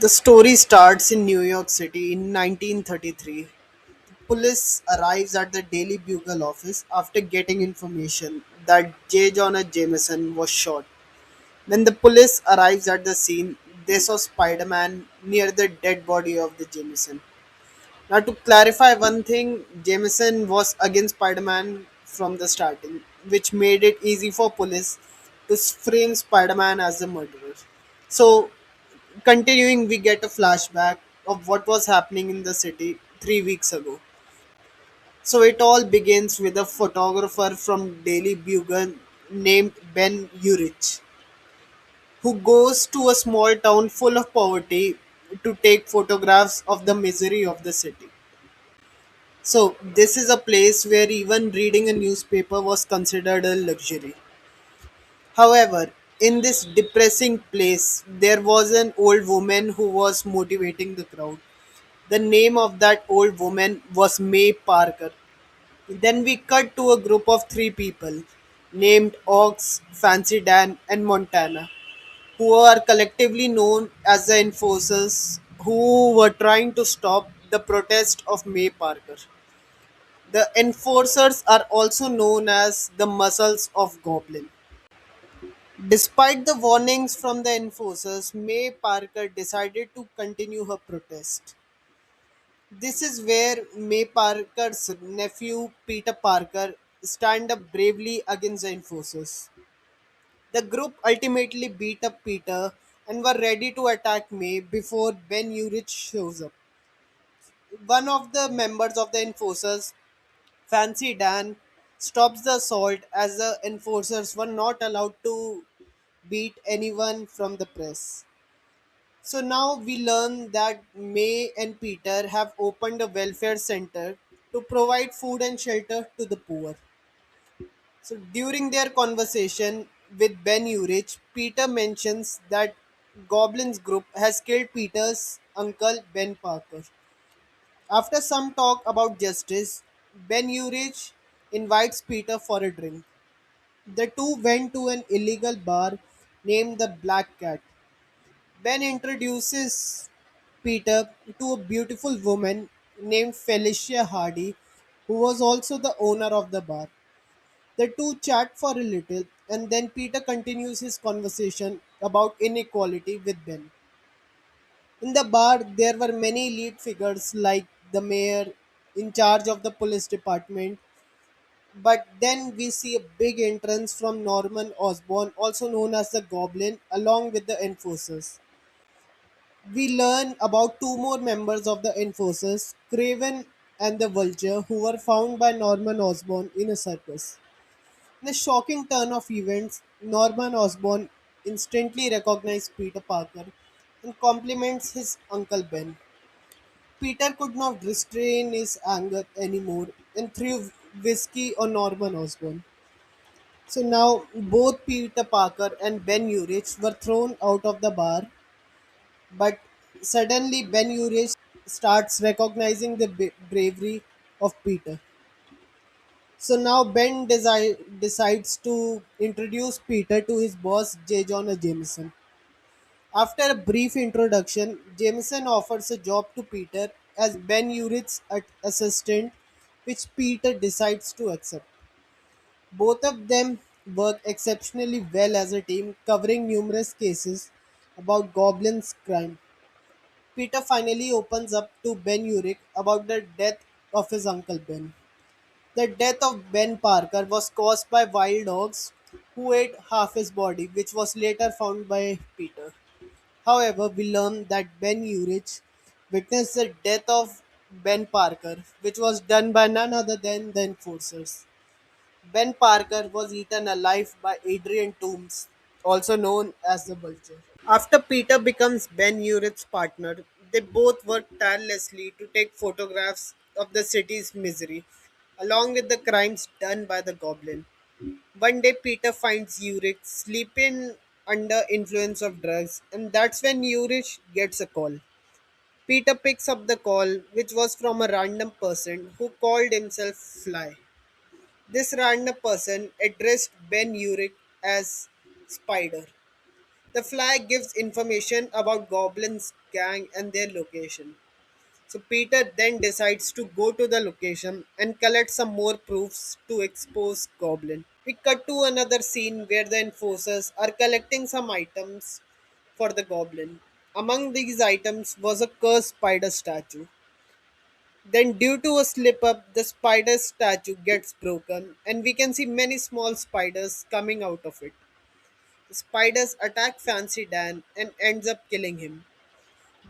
The story starts in New York City in 1933. Police arrives at the Daily Bugle office after getting information that J. Jonah Jameson was shot. When the police arrives at the scene, they saw Spider-Man near the dead body of the Jameson. Now, to clarify one thing, Jameson was against Spider-Man from the starting, which made it easy for police to frame Spider-Man as the murderer. So, continuing, we get a flashback of what was happening in the city 3 weeks ago. So it all begins with a photographer from Daily Bugle named Ben Urich, who goes to a small town full of poverty to take photographs of the misery of the city. So this is a place where even reading a newspaper was considered a luxury. However, in this depressing place, there was an old woman who was motivating the crowd. The name of that old woman was May Parker. Then we cut to a group of three people named Ox, Fancy Dan, and Montana, who are collectively known as the enforcers who were trying to stop the protest of May Parker. The enforcers are also known as the muscles of Goblin. Despite the warnings from the enforcers, May Parker decided to continue her protest. This is where May Parker's nephew Peter Parker stand up bravely against the enforcers. The group ultimately beat up Peter and were ready to attack May before Ben Urich shows up. One of the members of the enforcers, Fancy Dan, stops the assault as the enforcers were not allowed to beat anyone from the press. So now we learn that May and Peter have opened a welfare center to provide food and shelter to the poor. So during their conversation with Ben Urich, Peter mentions that Goblin's group has killed Peter's uncle Ben Parker. After some talk about justice, Ben Urich invites Peter for a drink. The two went to an illegal bar named the Black Cat. Ben introduces Peter to a beautiful woman named Felicia Hardy, who was also the owner of the bar. The two chat for a little, and then Peter continues his conversation about inequality with Ben. In the bar, there were many lead figures like the mayor in charge of the police department, but then we see a big entrance from Norman Osborn, also known as the Goblin, along with the enforcers. We learn about two more members of the Enforcers, Craven and the Vulture, who were found by Norman Osborn in a circus. In a shocking turn of events, Norman Osborn instantly recognizes Peter Parker and compliments his Uncle Ben. Peter could not restrain his anger anymore and threw whiskey on Norman Osborn. So now both Peter Parker and Ben Urich were thrown out of the bar. But suddenly Ben Urich starts recognizing the bravery of Peter. So now decides to introduce Peter to his boss J. Jonah Jameson. After a brief introduction, Jameson offers a job to Peter as Ben Urich's assistant, which Peter decides to accept. Both of them work exceptionally well as a team, covering numerous cases about Goblin's crime. Peter finally opens up to Ben Urich about the death of his uncle Ben. The death of Ben Parker was caused by wild dogs who ate half his body, which was later found by Peter. However, we learn that Ben Urich witnessed the death of Ben Parker, which was done by none other than the enforcers. Ben Parker was eaten alive by Adrian Toombs, also known as the Vulture. After Peter becomes Ben Urich's partner, they both work tirelessly to take photographs of the city's misery, along with the crimes done by the Goblin. One day, Peter finds Urich sleeping under influence of drugs, and that's when Urich gets a call. Peter picks up the call, which was from a random person who called himself Fly. This random person addressed Ben Urich as Spider. The flag gives information about goblins gang and their location. So Peter then decides to go to the location and collect some more proofs to expose Goblin. We cut to another scene where the enforcers are collecting some items for the Goblin. Among these items was a cursed spider statue. Then, due to a slip up, the spider statue gets broken, and we can see many small spiders coming out of it. The spiders attack Fancy Dan and ends up killing him.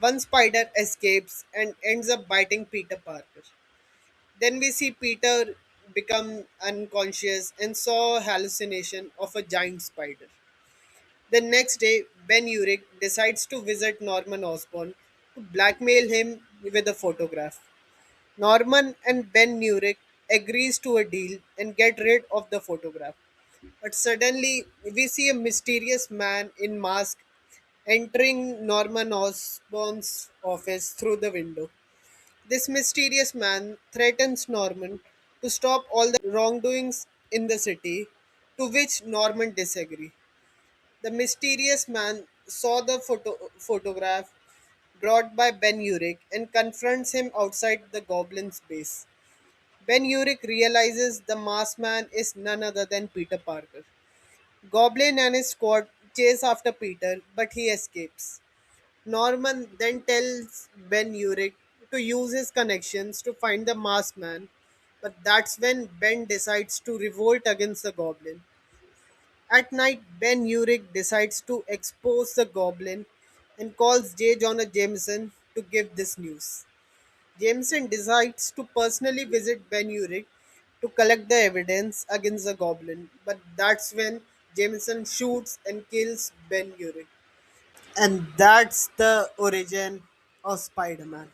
One spider escapes and ends up biting Peter Parker. Then we see Peter become unconscious and saw a hallucination of a giant spider. The next day, Ben Urich decides to visit Norman Osborn to blackmail him with a photograph. Norman and Ben Urich agrees to a deal and get rid of the photograph. But suddenly, we see a mysterious man in mask entering Norman Osborn's office through the window. This mysterious man threatens Norman to stop all the wrongdoings in the city, to which Norman disagrees. The mysterious man saw the photograph brought by Ben Urich and confronts him outside the goblin's base. Ben Urich realizes the masked man is none other than Peter Parker. Goblin and his squad chase after Peter, but he escapes. Norman then tells Ben Urich to use his connections to find the masked man, but that's when Ben decides to revolt against the Goblin. At night, Ben Urich decides to expose the Goblin and calls J. Jonah Jameson to give this news. Jameson decides to personally visit Ben Urich to collect the evidence against the Goblin, but that's when Jameson shoots and kills Ben Urich. And that's the origin of Spider Man.